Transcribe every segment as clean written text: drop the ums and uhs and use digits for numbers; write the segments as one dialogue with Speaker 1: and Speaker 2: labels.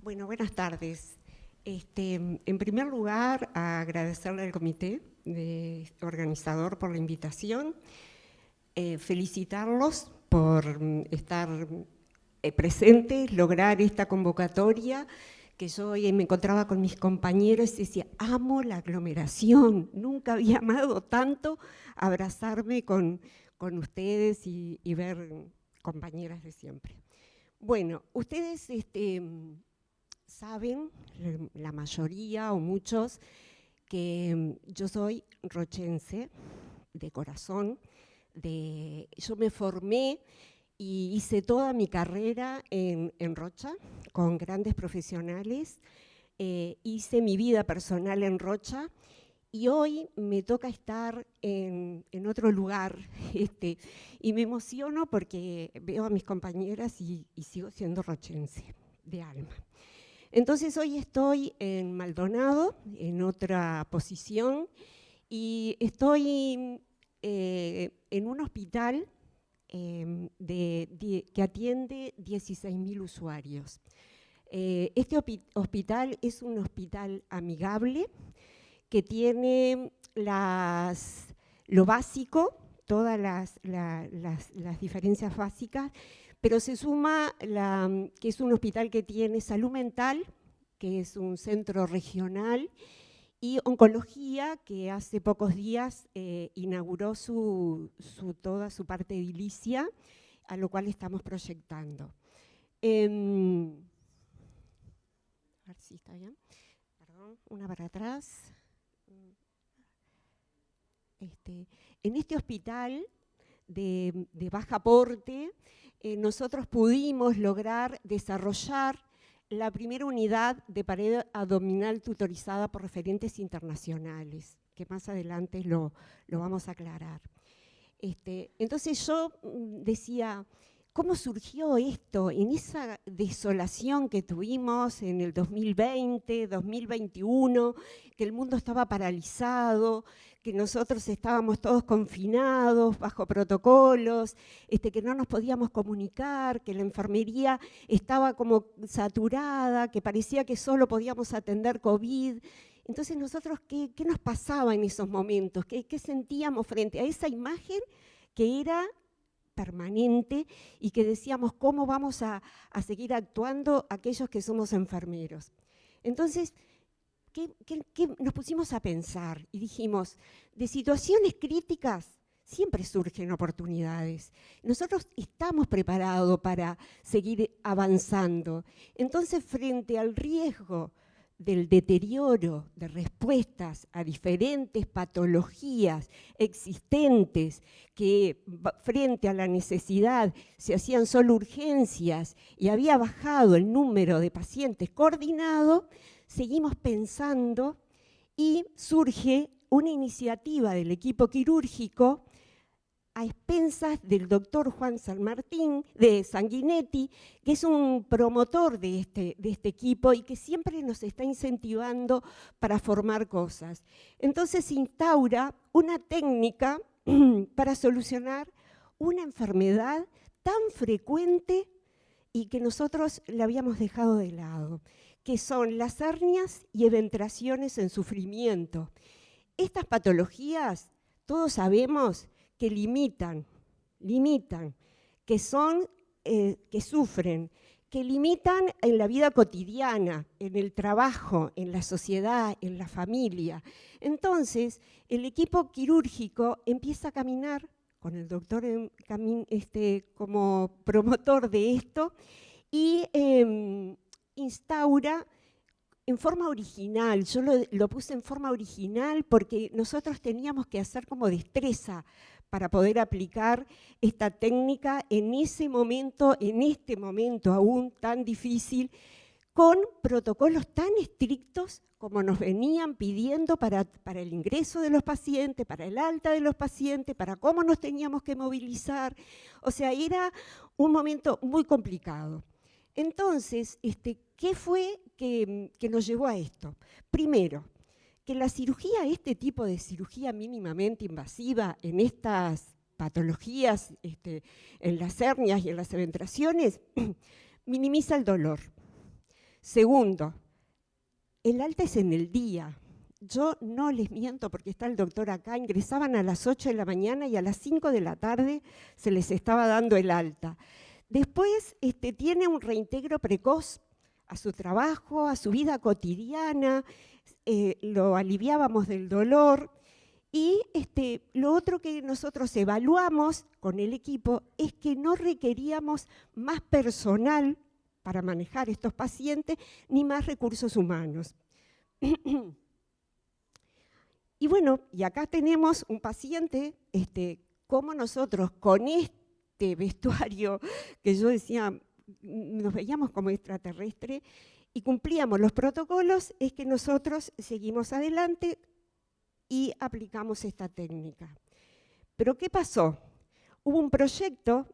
Speaker 1: Bueno, buenas tardes. En primer lugar, agradecerle al comité organizador por la invitación, felicitarlos por estar presentes, lograr esta convocatoria, que yo hoy me encontraba con mis compañeros y decía, amo la aglomeración, nunca había amado tanto abrazarme con ustedes y ver compañeras de siempre. Bueno, ustedes saben, la mayoría o muchos, que yo soy rochense de corazón. Yo me formé y hice toda mi carrera en Rocha, con grandes profesionales. Hice mi vida personal en Rocha y hoy me toca estar en otro lugar y me emociono porque veo a mis compañeras y sigo siendo rochense de alma. Entonces hoy estoy en Maldonado, en otra posición, y estoy en un hospital que atiende 16.000 usuarios. Este hospital es un hospital amigable que tiene lo básico, todas las diferencias básicas, pero se suma que es un hospital que tiene salud mental, que es un centro regional, y oncología, que hace pocos días inauguró toda su parte edilicia, a lo cual estamos proyectando. A ver si está bien. Perdón, una para atrás. En este hospital de baja aporte, nosotros pudimos lograr desarrollar la primera unidad de pared abdominal tutorizada por referentes internacionales, que más adelante lo vamos a aclarar. Entonces yo decía, ¿cómo surgió esto? En esa desolación que tuvimos en el 2020, 2021, que el mundo estaba paralizado, que nosotros estábamos todos confinados, bajo protocolos, que no nos podíamos comunicar, que la enfermería estaba como saturada, que parecía que solo podíamos atender COVID. Entonces nosotros, ¿qué nos pasaba en esos momentos? ¿Qué sentíamos frente a esa imagen que era permanente y que decíamos cómo vamos a seguir actuando aquellos que somos enfermeros? Entonces, ¿qué nos pusimos a pensar? Y dijimos, de situaciones críticas siempre surgen oportunidades. Nosotros estamos preparados para seguir avanzando. Entonces, frente al riesgo del deterioro de respuestas a diferentes patologías existentes que frente a la necesidad se hacían solo urgencias y había bajado el número de pacientes coordinados, seguimos pensando y surge una iniciativa del equipo quirúrgico a expensas del doctor Juan San Martín, de Sanguinetti, que es un promotor de este equipo y que siempre nos está incentivando para formar cosas. Entonces se instaura una técnica para solucionar una enfermedad tan frecuente y que nosotros la habíamos dejado de lado, que son las hernias y eventraciones en sufrimiento. Estas patologías, todos sabemos que limitan, que sufren, que limitan en la vida cotidiana, en el trabajo, en la sociedad, en la familia. Entonces, el equipo quirúrgico empieza a caminar con el doctor como promotor de esto y instaura en forma original. Yo lo puse en forma original porque nosotros teníamos que hacer como destreza para poder aplicar esta técnica en este momento aún tan difícil, con protocolos tan estrictos como nos venían pidiendo para el ingreso de los pacientes, para el alta de los pacientes, para cómo nos teníamos que movilizar. O sea, era un momento muy complicado. Entonces, ¿qué fue que nos llevó a esto? Primero, que la cirugía, este tipo de cirugía mínimamente invasiva en estas patologías, en las hernias y en las eventraciones, minimiza el dolor. Segundo, el alta es en el día. Yo no les miento porque está el doctor acá, ingresaban a las 8 de la mañana y a las 5 de la tarde se les estaba dando el alta. Después tiene un reintegro precoz a su trabajo, a su vida cotidiana, lo aliviábamos del dolor. Y lo otro que nosotros evaluamos con el equipo es que no requeríamos más personal para manejar estos pacientes, ni más recursos humanos. Y bueno, y acá tenemos un paciente, como nosotros con este vestuario que yo decía, nos veíamos como extraterrestre y cumplíamos los protocolos, es que nosotros seguimos adelante y aplicamos esta técnica. Pero ¿qué pasó? Hubo un proyecto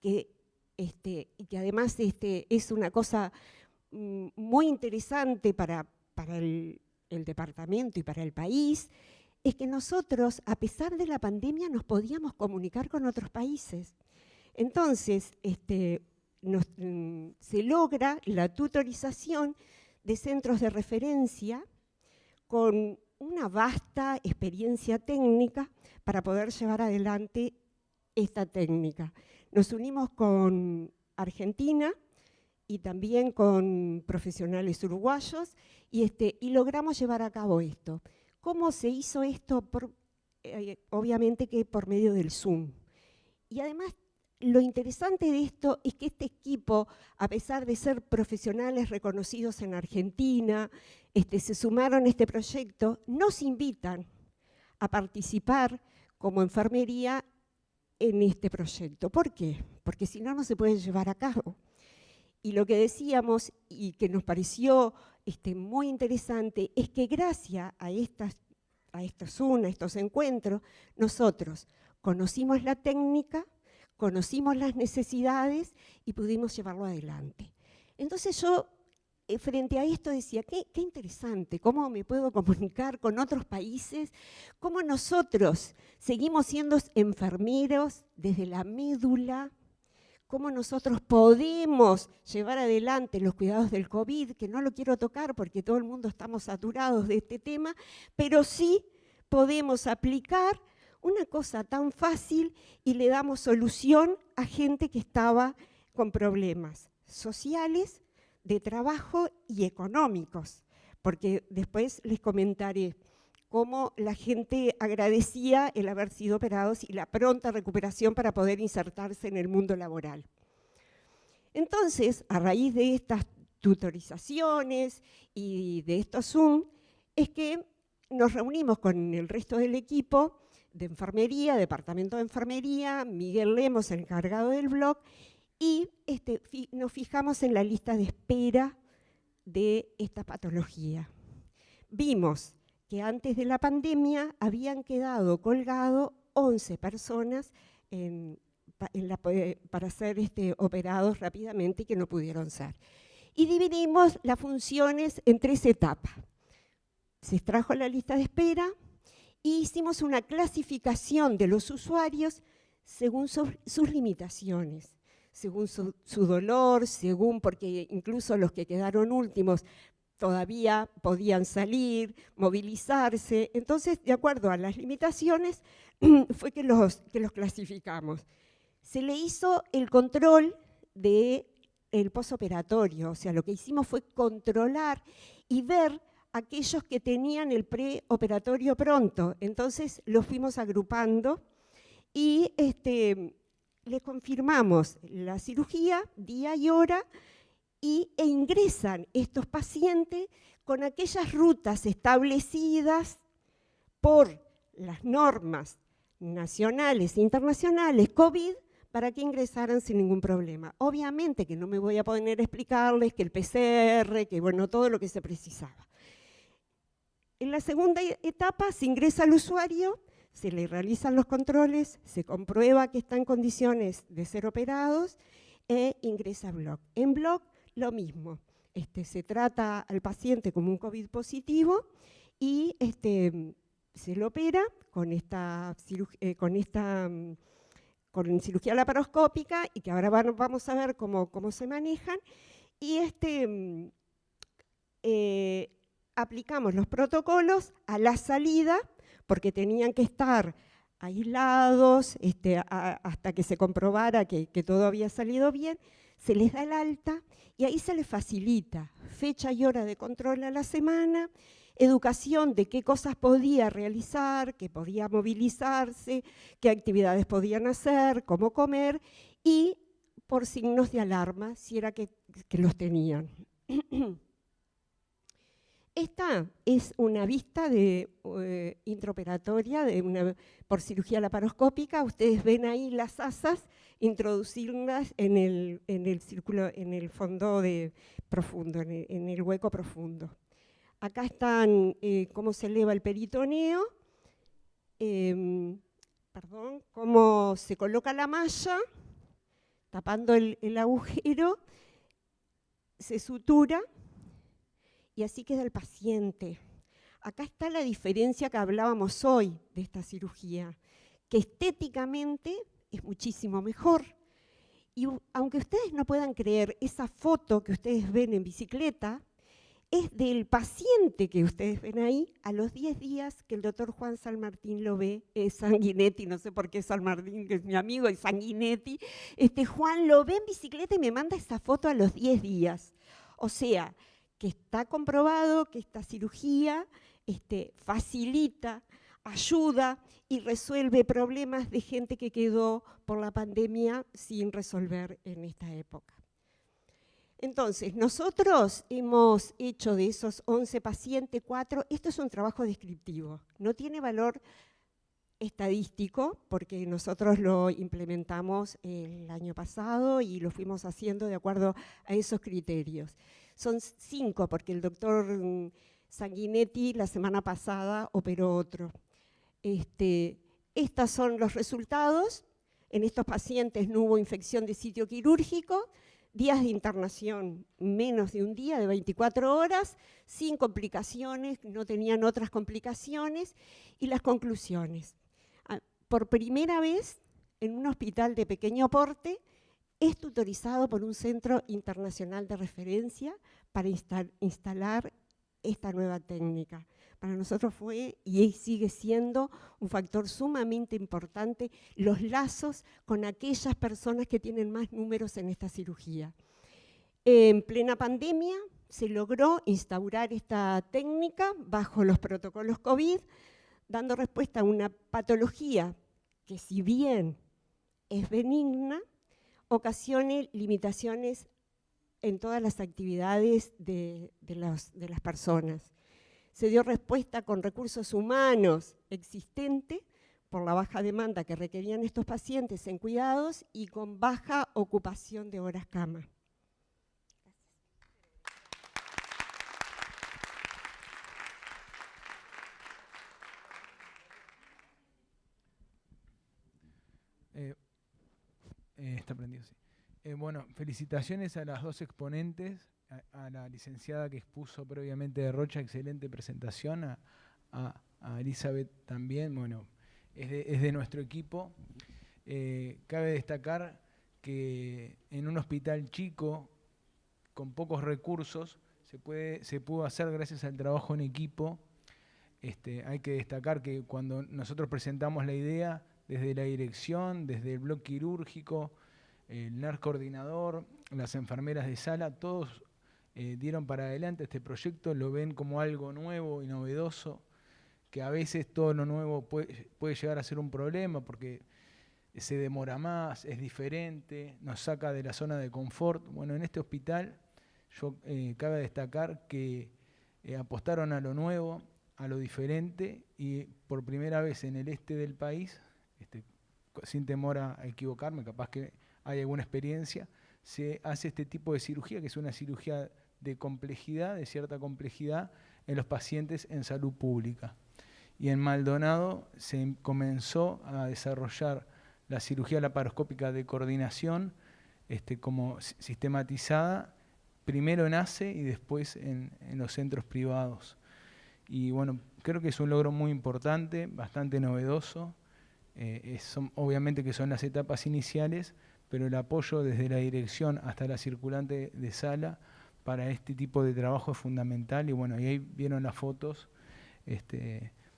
Speaker 1: que además es una cosa muy interesante para el departamento y para el país, es que nosotros, a pesar de la pandemia, nos podíamos comunicar con otros países. Entonces, se logra la tutorización de centros de referencia con una vasta experiencia técnica para poder llevar adelante esta técnica. Nos unimos con Argentina y también con profesionales uruguayos y logramos llevar a cabo esto. ¿Cómo se hizo esto? Obviamente que por medio del Zoom. Y además, lo interesante de esto es que este equipo, a pesar de ser profesionales reconocidos en Argentina, se sumaron a este proyecto, nos invitan a participar como enfermería en este proyecto. ¿Por qué? Porque si no, no se puede llevar a cabo. Y lo que decíamos y que nos pareció muy interesante es que gracias a estos encuentros, nosotros conocimos la técnica, conocimos las necesidades y pudimos llevarlo adelante. Entonces yo, frente a esto, decía, qué interesante, cómo me puedo comunicar con otros países, cómo nosotros seguimos siendo enfermeros desde la médula, cómo nosotros podemos llevar adelante los cuidados del COVID, que no lo quiero tocar porque todo el mundo estamos saturados de este tema, pero sí podemos aplicar una cosa tan fácil y le damos solución a gente que estaba con problemas sociales, de trabajo y económicos, porque después les comentaré cómo la gente agradecía el haber sido operados y la pronta recuperación para poder insertarse en el mundo laboral. Entonces, a raíz de estas tutorizaciones y de estos Zoom, es que nos reunimos con el resto del equipo de enfermería, departamento de enfermería, Miguel Lemos, el encargado del blog, y nos fijamos en la lista de espera de esta patología. Vimos que antes de la pandemia habían quedado colgados 11 personas para ser operados rápidamente y que no pudieron ser. Y dividimos las funciones en 3 etapas. Se extrajo la lista de espera y hicimos una clasificación de los usuarios según sus limitaciones, según su dolor, porque incluso los que quedaron últimos todavía podían salir, movilizarse. Entonces, de acuerdo a las limitaciones, fue que los clasificamos. Se le hizo el control del posoperatorio, o sea, lo que hicimos fue controlar y ver aquellos que tenían el preoperatorio pronto. Entonces, los fuimos agrupando y les confirmamos la cirugía, día y hora, e ingresan estos pacientes con aquellas rutas establecidas por las normas nacionales e internacionales COVID para que ingresaran sin ningún problema. Obviamente que no me voy a poner a explicarles que el PCR, que bueno, todo lo que se precisaba. En la segunda etapa se ingresa al usuario, se le realizan los controles, se comprueba que está en condiciones de ser operados e ingresa a Block. En Block lo mismo, se trata al paciente como un COVID positivo y se lo opera con cirugía laparoscópica y que ahora vamos a ver cómo se manejan. Y aplicamos los protocolos a la salida, porque tenían que estar aislados hasta que se comprobara que todo había salido bien. Se les da el alta y ahí se les facilita fecha y hora de control a la semana, educación de qué cosas podía realizar, qué podía movilizarse, qué actividades podían hacer, cómo comer, y por signos de alarma, si era que los tenían. Esta es una vista intraoperatoria por cirugía laparoscópica. Ustedes ven ahí las asas, introducirlas en el círculo, en el fondo profundo, en el hueco profundo. Acá están cómo se eleva el peritoneo, cómo se coloca la malla, tapando el agujero, se sutura, y así queda el paciente. Acá está la diferencia que hablábamos hoy de esta cirugía, que estéticamente es muchísimo mejor. Y aunque ustedes no puedan creer, esa foto que ustedes ven en bicicleta es del paciente que ustedes ven ahí a los 10 días que el doctor Juan Sanmartín lo ve, Sanguinetti, no sé por qué Sanmartín, que es mi amigo, y Sanguinetti, Juan lo ve en bicicleta y me manda esa foto a los 10 días. O sea, que está comprobado que esta cirugía facilita, ayuda y resuelve problemas de gente que quedó por la pandemia sin resolver en esta época. Entonces, nosotros hemos hecho de esos 11 pacientes 4, esto es un trabajo descriptivo, no tiene valor estadístico porque nosotros lo implementamos el año pasado y lo fuimos haciendo de acuerdo a esos criterios. Son 5 porque el doctor Sanguinetti la semana pasada operó otro. Estos son los resultados. En estos pacientes no hubo infección de sitio quirúrgico, días de internación menos de un día, de 24 horas, sin complicaciones, no tenían otras complicaciones. Y las conclusiones. Por primera vez en un hospital de pequeño porte, es tutorizado por un centro internacional de referencia para instalar esta nueva técnica. Para nosotros fue y sigue siendo un factor sumamente importante los lazos con aquellas personas que tienen más números en esta cirugía. En plena pandemia se logró instaurar esta técnica bajo los protocolos COVID, dando respuesta a una patología que, si bien es benigna, ocasione limitaciones en todas las actividades de las personas. Se dio respuesta con recursos humanos existentes por la baja demanda que requerían estos pacientes en cuidados y con baja ocupación de horas cama.
Speaker 2: Está prendido, sí. Bueno, felicitaciones a las dos exponentes, a la licenciada que expuso previamente de Rocha, excelente presentación, a Elizabeth también, bueno, es de nuestro equipo. Cabe destacar que en un hospital chico, con pocos recursos, se pudo hacer gracias al trabajo en equipo. Hay que destacar que cuando nosotros presentamos la idea, desde la dirección, desde el bloque quirúrgico, el NER coordinador, las enfermeras de sala, todos dieron para adelante este proyecto, lo ven como algo nuevo y novedoso, que a veces todo lo nuevo puede llegar a ser un problema porque se demora más, es diferente, nos saca de la zona de confort. Bueno, en este hospital cabe destacar que apostaron a lo nuevo, a lo diferente, y por primera vez en el este del país, sin temor a equivocarme, capaz que hay alguna experiencia, se hace este tipo de cirugía, que es una cirugía de complejidad, de cierta complejidad, en los pacientes en salud pública. Y en Maldonado se comenzó a desarrollar la cirugía laparoscópica de coordinación como sistematizada, primero en ACE y después en los centros privados. Y bueno, creo que es un logro muy importante, bastante novedoso. Obviamente que son las etapas iniciales, pero el apoyo desde la dirección hasta la circulante de sala para este tipo de trabajo es fundamental. Y bueno, y ahí vieron las fotos.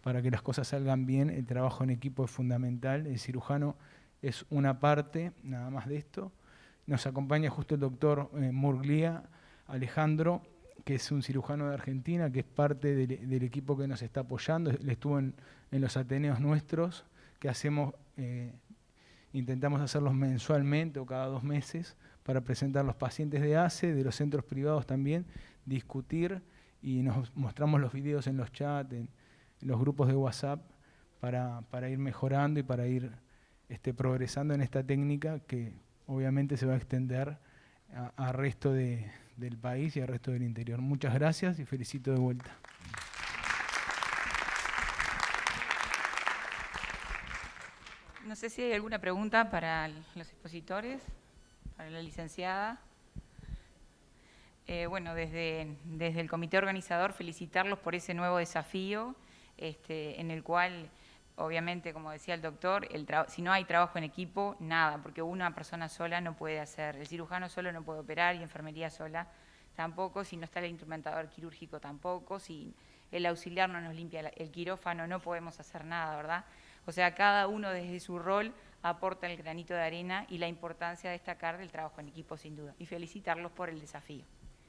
Speaker 2: Para que las cosas salgan bien, el trabajo en equipo es fundamental. El cirujano es una parte nada más de esto. Nos acompaña justo el doctor Murglia Alejandro, que es un cirujano de Argentina, que es parte del equipo que nos está apoyando. Él estuvo en los Ateneos nuestros, que hacemos, intentamos hacerlos mensualmente o cada 2 meses, para presentar los pacientes de ACE, de los centros privados también, discutir, y nos mostramos los videos en los chats, en los grupos de WhatsApp, para ir mejorando y para ir progresando en esta técnica que obviamente se va a extender al resto del país y al resto del interior. Muchas gracias y felicito de vuelta.
Speaker 3: No sé si hay alguna pregunta para los expositores, para la licenciada. Bueno, desde el comité organizador felicitarlos por ese nuevo desafío, en el cual, obviamente, como decía el doctor, si no hay trabajo en equipo, nada, porque una persona sola no puede hacer, el cirujano solo no puede operar y enfermería sola tampoco, si no está el instrumentador quirúrgico tampoco, si el auxiliar no nos limpia el quirófano, no podemos hacer nada, ¿verdad? O sea, cada uno desde su rol aporta el granito de arena y la importancia de destacar del trabajo en equipo, sin duda, y felicitarlos por el desafío.